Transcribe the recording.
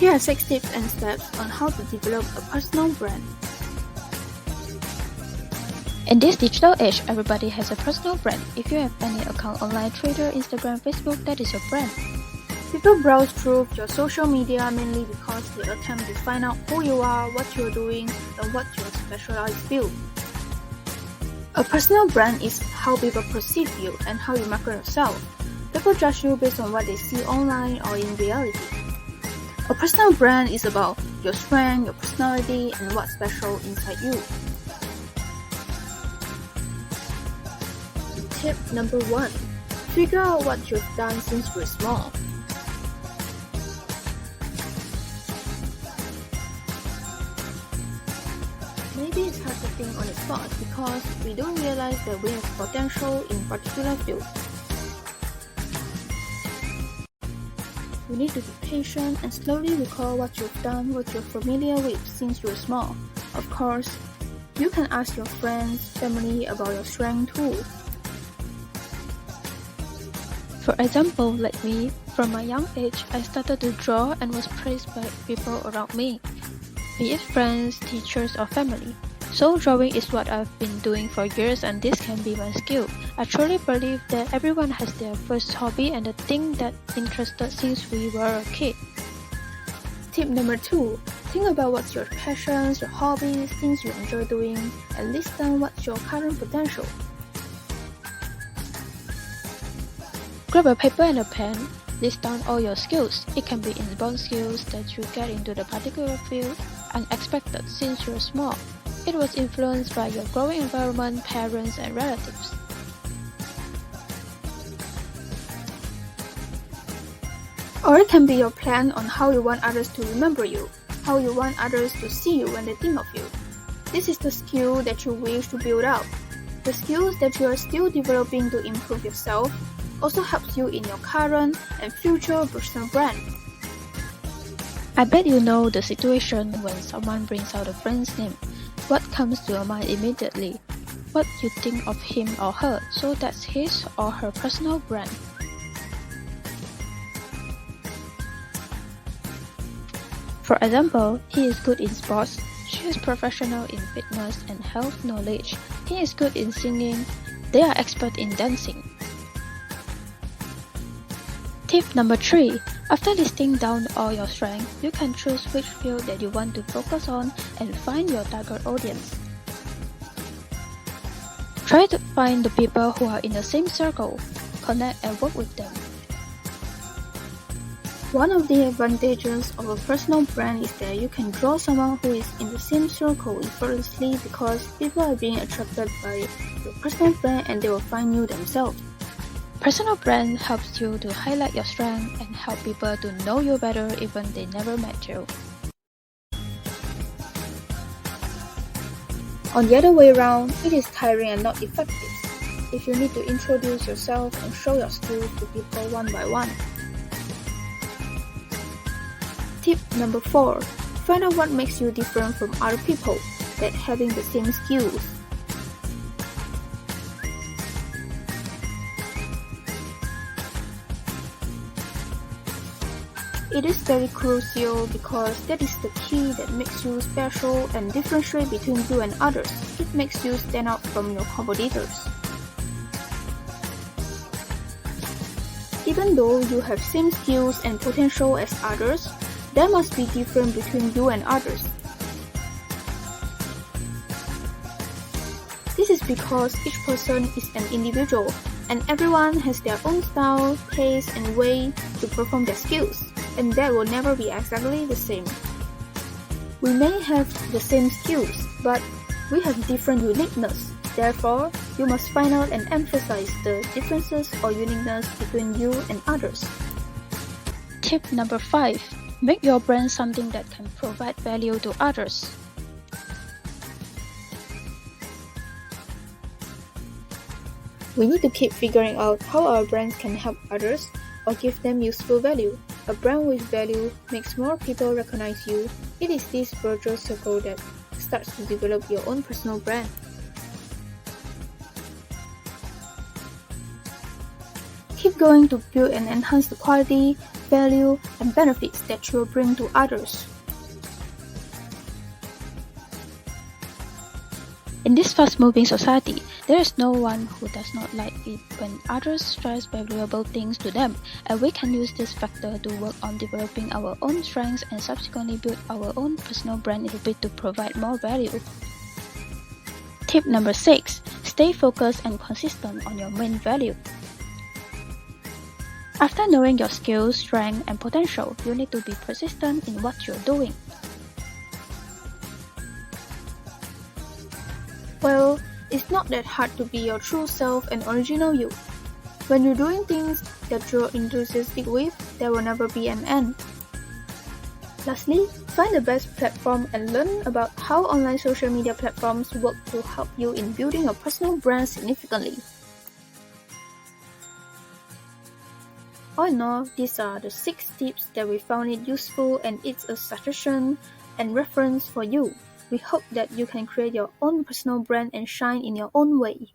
Here are 6 tips and steps on how to develop a personal brand. In this digital age, everybody has a personal brand. If you have any account online, Twitter, Instagram, Facebook, that is your brand. People browse through your social media mainly because they attempt to find out who you are, what you're doing, and what your specialized field. A personal brand is how people perceive you and how you market yourself. People judge you based on what they see online or in reality. A personal brand is about your strength, your personality, and what's special inside you. Tip number 1. Figure out what you've done since you're small. Maybe it's hard to think on the spot because we don't realize that we have potential in particular field. You need to be patient and slowly recall what you've done, what you're familiar with since you're small. Of course, you can ask your friends, family about your strength too. For example, like me, from my young age, I started to draw and was praised by people around me, be it friends, teachers, or family. So drawing is what I've been doing for years and this can be my skill. I truly believe that everyone has their first hobby and the thing that interested since we were a kid. Tip number 2. Think about what's your passions, your hobbies, things you enjoy doing, and list down what's your current potential. Grab a paper and a pen, list down all your skills. It can be inborn skills that you get into the particular field, unexpected since you're small. It was influenced by your growing environment, parents, and relatives. Or it can be your plan on how you want others to remember you, how you want others to see you when they think of you. This is the skill that you wish to build up. The skills that you are still developing to improve yourself also helps you in your current and future personal brand. I bet you know the situation when someone brings out a friend's name. What comes to your mind immediately? What you think of him or her, so that's his or her personal brand. For example, he is good in sports, she is professional in fitness and health knowledge, he is good in singing, they are expert in dancing. Tip number 3. After listing down all your strengths, you can choose which field that you want to focus on and find your target audience. Try to find the people who are in the same circle, connect and work with them. One of the advantages of a personal brand is that you can draw someone who is in the same circle effortlessly because people are being attracted by your personal brand and they will find you themselves. Personal brand helps you to highlight your strength and help people to know you better even they never met you. On the other way around, it is tiring and not effective if you need to introduce yourself and show your skills to people one by one. Tip number 4. Find out what makes you different from other people that having the same skills. It is very crucial because that is the key that makes you special and differentiate between you and others. It makes you stand out from your competitors. Even though you have same skills and potential as others, there must be difference between you and others. This is because each person is an individual and everyone has their own style, taste, and way to perform their skills, and that will never be exactly the same. We may have the same skills, but we have different uniqueness. Therefore, you must find out and emphasize the differences or uniqueness between you and others. Tip number 5. Make your brand something that can provide value to others. We need to keep figuring out how our brands can help others or give them useful value. A brand with value makes more people recognize you. It is this virtuous circle that starts to develop your own personal brand. Keep going to build and enhance the quality, value, and benefits that you will bring to others. In this fast-moving society, there is no one who does not like it when others stress valuable things to them, and we can use this factor to work on developing our own strengths and subsequently build our own personal brand in a bid to provide more value. Tip number 6. Stay focused and consistent on your main value. After knowing your skills, strength, and potential, you need to be persistent in what you're doing. Well, it's not that hard to be your true self and original you. When you're doing things that you're enthusiastic with, there will never be an end. Lastly, find the best platform and learn about how online social media platforms work to help you in building your personal brand significantly. All in all, these are the 6 tips that we found it useful, and it's a suggestion and reference for you. We hope that you can create your own personal brand and shine in your own way.